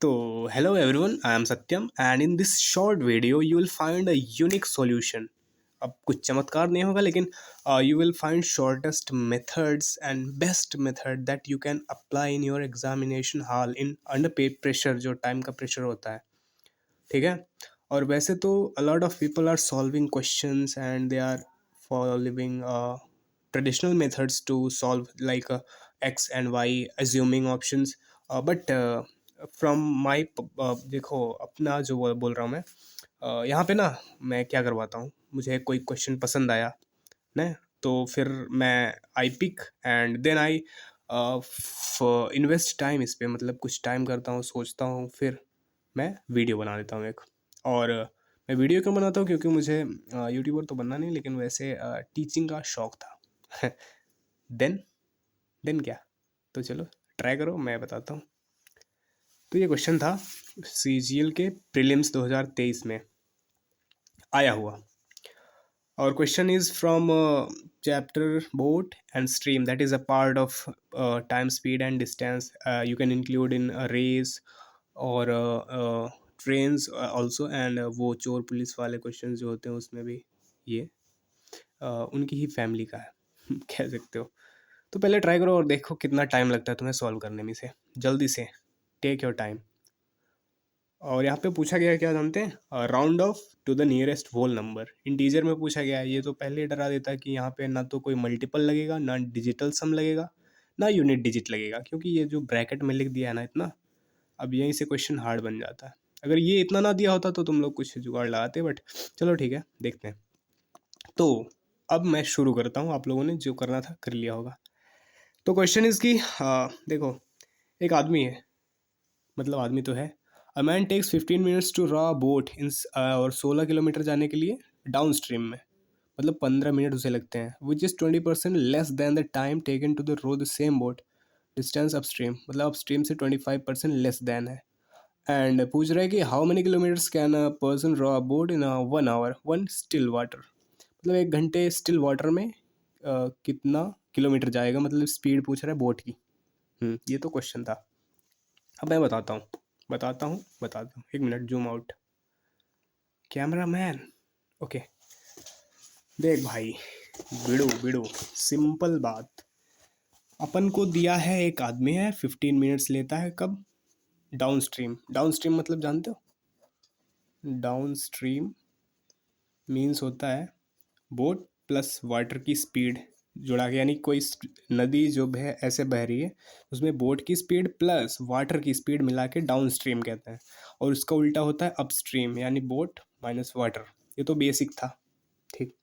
So, hello everyone, I am Satyam and in this short video you will find a unique solution. अब कुछ चमत्कार नहीं होगा लेकिन you will find shortest methods and best method that you can apply in your examination hall in under pressure जो time का pressure होता है. ठीक है. और वैसे तो a lot of people are solving questions and they are following traditional methods to solve like x and y assuming options but from my देखो अपना जो बोल रहा हूँ मैं यहाँ पे ना मैं क्या करवाता हूँ मुझे कोई क्वेश्चन पसंद आया न तो फिर मैं I pick and then I invest time इस पे मतलब कुछ टाइम करता हूँ सोचता हूँ फिर मैं वीडियो बना देता हूँ एक और मैं वीडियो क्यों बनाता हूँ क्योंकि मुझे यूट्यूबर तो बनना नहीं लेकिन वैसे टीचिंग का शौक था देन देन क्या तो चलो ट्राई करो मैं बताता हूँ तो ये क्वेश्चन था सीजीएल के प्रीलिम्स 2023 में आया हुआ और question is from chapter boat and stream that is a part of time speed and distance you can include in race और ट्रेन्स ऑल्सो एंड वो चोर पुलिस वाले क्वेश्चन जो होते हैं उसमें भी ये उनकी ही फैमिली का है कह सकते हो तो पहले ट्राई करो और देखो कितना टाइम लगता है तुम्हें सॉल्व करने में से जल्दी से टेक योर टाइम और यहाँ पे पूछा गया है क्या जानते हैं round off to the nearest whole number integer में पूछा गया है ये तो पहले ही डरा देता है कि यहाँ पे ना तो कोई मल्टीपल लगेगा ना डिजिटल सम लगेगा ना यूनिट डिजिट लगेगा क्योंकि ये जो ब्रैकेट में लिख दिया है ना इतना अब यहीं से क्वेश्चन हार्ड बन जाता है अगर ये इतना ना दिया होता तो तुम लोग कुछ जुगाड़ लगाते बट चलो ठीक है देखते हैं तो अब मैं शुरू करता हूँ आप लोगों ने जो करना था कर लिया होगा तो क्वेश्चन इसकी देखो एक आदमी है मतलब आदमी तो है a man takes 15 minutes to row boat in और 16 किलोमीटर जाने के लिए डाउन स्ट्रीम में मतलब 15 मिनट उसे लगते हैं which is 20% less than the time taken to the row the same boat distance upstream मतलब अपस्ट्रीम से 25% लेस देन है एंड पूछ रहा है कि how many kilometres can a person raw a boat in 1 hour one still water मतलब 1 घंटे still water में कितना किलोमीटर जाएगा मतलब स्पीड पूछ रहा है बोट की ये तो क्वेश्चन था अब मैं बताता हूँ 1 minute zoom out camera man okay देख भाई बिड़ू बिड़ू सिंपल बात अपन को दिया है एक आदमी है 15 मिनट्स लेता है कब डाउन स्ट्रीम मतलब जानते हो डाउन स्ट्रीम मीन्स होता है बोट प्लस वाटर की स्पीड जुड़ा के यानी कोई नदी जो ऐसे बह रही है उसमें बोट की स्पीड प्लस वाटर की स्पीड मिला के डाउन स्ट्रीम कहते हैं और उसका उल्टा होता है अप स्ट्रीम यानी बोट माइनस वाटर ये तो बेसिक था ठीक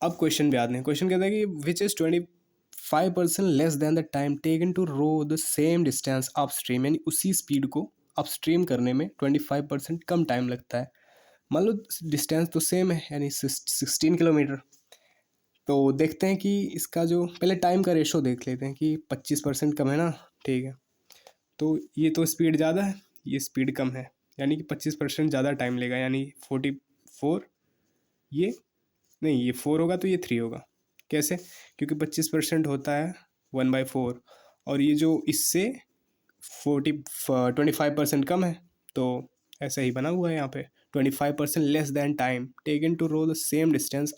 अब क्वेश्चन पे आते हैं क्वेश्चन कहता है कि which is 25% less than the time taken to row the same distance upstream यानी उसी स्पीड को अपस्ट्रीम करने में 25% कम टाइम लगता है मान लो डिस्टेंस तो सेम है यानी 16 किलोमीटर तो देखते हैं कि इसका जो पहले टाइम का रेशो देख लेते हैं कि 25% कम है ना ठीक है तो ये तो स्पीड ज़्यादा है ये स्पीड कम है यानी कि 25% ज़्यादा टाइम लेगा यानी 44 ये नहीं ये 4 होगा तो ये 3 होगा कैसे क्योंकि 25% होता है 1/4 और ये जो इससे 25% कम है तो ऐसा ही बना हुआ है यहाँ पे 25% less than time taken to row the same distance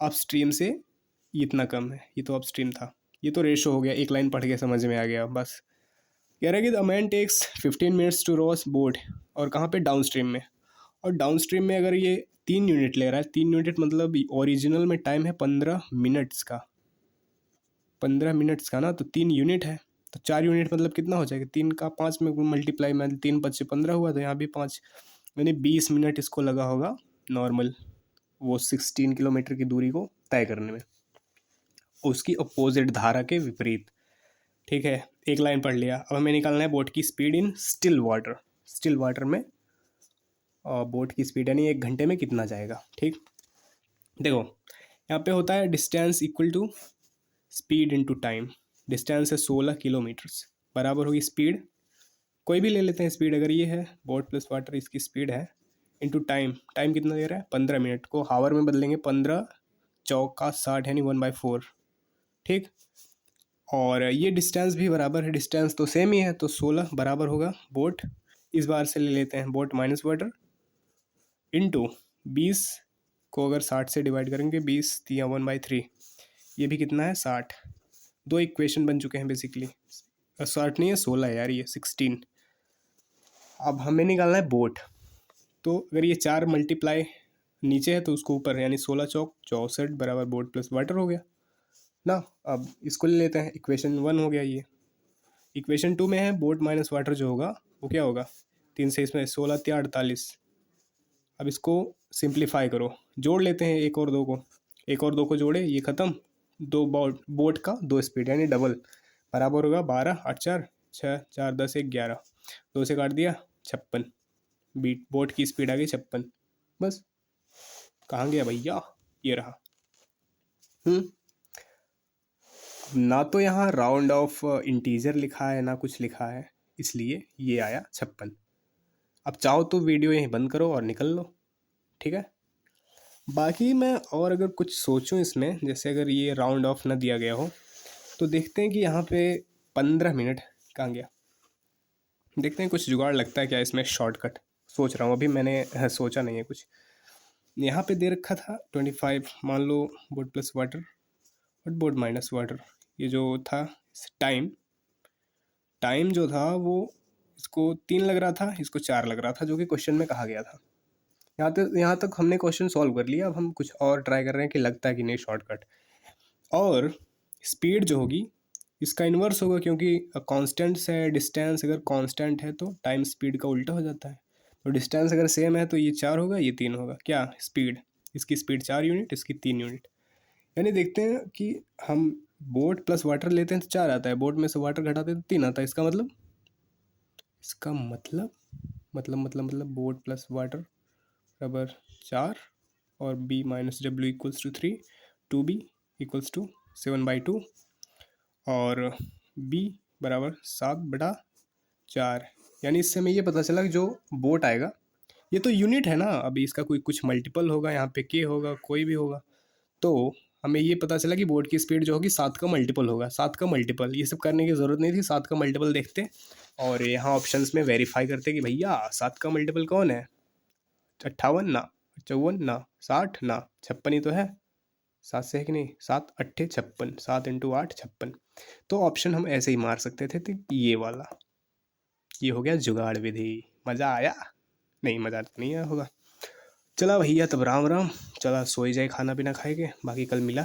upstream से ये इतना कम है ये तो अपस्ट्रीम था ये तो रेशो हो गया एक लाइन पढ़ के समझ में आ गया बस कह रहा है कि the man takes 15 minutes to rows boat और कहाँ पे डाउन स्ट्रीम में और डाउन स्ट्रीम में अगर ये 3 यूनिट ले रहा है 3 यूनिट मतलब ओरिजिनल में टाइम है 15 मिनट्स का 15 मिनट्स का ना तो 3 यूनिट है तो 4 यूनिट मतलब कितना हो जाएगा 3 का 5 में मल्टीप्लाई में 3 × 5 = 15 हुआ तो यहाँ भी 5 यानी 20 मिनट इसको लगा होगा नॉर्मल वो 16 किलोमीटर की दूरी को तय करने में उसकी अपोजिट धारा के विपरीत ठीक है एक लाइन पढ़ लिया अब हमें निकालना है बोट की स्पीड इन स्टिल वाटर में और बोट की स्पीड यानी 1 घंटे में कितना जाएगा ठीक देखो यहाँ पे होता है distance equal to speed into time distance है 16 किलोमीटर्स बराबर होगी स्पीड कोई भी ले लेते हैं स्पीड अगर ये है बोट प्लस वाटर इसकी स्पीड है इनटू टाइम कितना दे रहा है 15 मिनट को हावर में बदलेंगे 15 × 4 = 60 यानी 1/4 ठीक और ये डिस्टेंस भी बराबर है, डिस्टेंस तो सेम ही है, तो 16 बराबर होगा बोट, इस बार से ले लेते हैं बोट माइनस वाटर, इंटू 20 को अगर 60 से डिवाइड करेंगे, 20 तिया 1/3, ये भी कितना है 60। दो इक्वेशन बन चुके हैं बेसिकली, 60 नहीं है 16 है यार, ये 16। अब हमें निकालना है बोट, तो अगर ये 4 मल्टीप्लाई नीचे है तो उसको ऊपर, यानी 16 चौक 64 बराबर बोट प्लस वाटर हो गया ना। अब इसको ले लेते हैं, इक्वेशन 1 हो गया ये। इक्वेशन 2 में है बोट माइनस वाटर, जो होगा वो क्या होगा, 3 से इसमें 16 तिया 48। अब इसको सिंप्लीफाई करो, जोड़ लेते हैं एक और दो को, एक और दो को जोड़े ये ख़त्म, दो बोट का दो स्पीड यानी डबल, बराबर होगा 12 8 4 6 4 10 1 11, दो से काट दिया 56, बीट बोट की स्पीड आ गई 56। बस, कहाँ गया भैया, ये रहा। ना तो यहाँ राउंड ऑफ इंटीजर लिखा है ना कुछ लिखा है, इसलिए ये आया 56। अब चाहो तो वीडियो यहीं बंद करो और निकल लो, ठीक है। बाकी मैं और अगर कुछ सोचूं इसमें, जैसे अगर ये राउंड ऑफ ना दिया गया हो तो देखते हैं कि यहाँ पे 15 मिनट कहाँ गया, देखते हैं कुछ जुगाड़ लगता है क्या इसमें, शॉर्टकट सोच रहा हूँ अभी, मैंने सोचा नहीं है कुछ। यहाँ पे दे रखा था 25, मान लो बोट प्लस वाटर और बोट माइनस वाटर, ये जो था टाइम, टाइम जो था वो इसको 3 लग रहा था, इसको 4 लग रहा था, जो कि क्वेश्चन में कहा गया था। यहाँ तक हमने क्वेश्चन सॉल्व कर लिया, अब हम कुछ और ट्राई कर रहे हैं कि लगता है कि नहीं शॉर्टकट। और स्पीड जो होगी इसका इन्वर्स होगा, क्योंकि कांस्टेंट से डिस्टेंस अगर कांस्टेंट है तो टाइम स्पीड का उल्टा हो जाता है, तो डिस्टेंस अगर सेम है तो ये 4 होगा ये 3 होगा, क्या स्पीड, इसकी स्पीड 4 यूनिट इसकी 3 यूनिट। यानी देखते हैं कि हम बोट प्लस वाटर लेते हैं तो 4 आता है, बोट में से वाटर घटाते हैं तो 3 आता है, इसका मतलब बोट प्लस वाटर बराबर 4 और b माइनस डब्ल्यू equals to 3, 2b equals to 7/2 और b बराबर 7/4। यानी इससे हमें ये पता चला कि जो बोट आएगा ये तो यूनिट है ना, अभी इसका कोई कुछ मल्टीपल होगा, यहाँ पे के होगा कोई भी होगा, तो हमें ये पता चला कि बोट की स्पीड जो होगी 7 का मल्टीपल होगा, 7 का मल्टीपल, ये सब करने की ज़रूरत नहीं थी, 7 का मल्टीपल देखते और यहाँ ऑप्शंस में वेरीफाई करते कि भैया 7 का मल्टीपल कौन है, 58 ना, 54 ना, 60 ना, 56 ही तो है, 7 से है कि नहीं, 7 8 56, 7 × 8 56, तो ऑप्शन हम ऐसे ही मार सकते थे, तो ये वाला, ये हो गया जुगाड़ विधि। मज़ा आया, नहीं मज़ा तो नहीं आया होगा। चला भैया तब राम राम, चला सोई जाए, खाना पीना खाएंगे, बाकी कल मिला।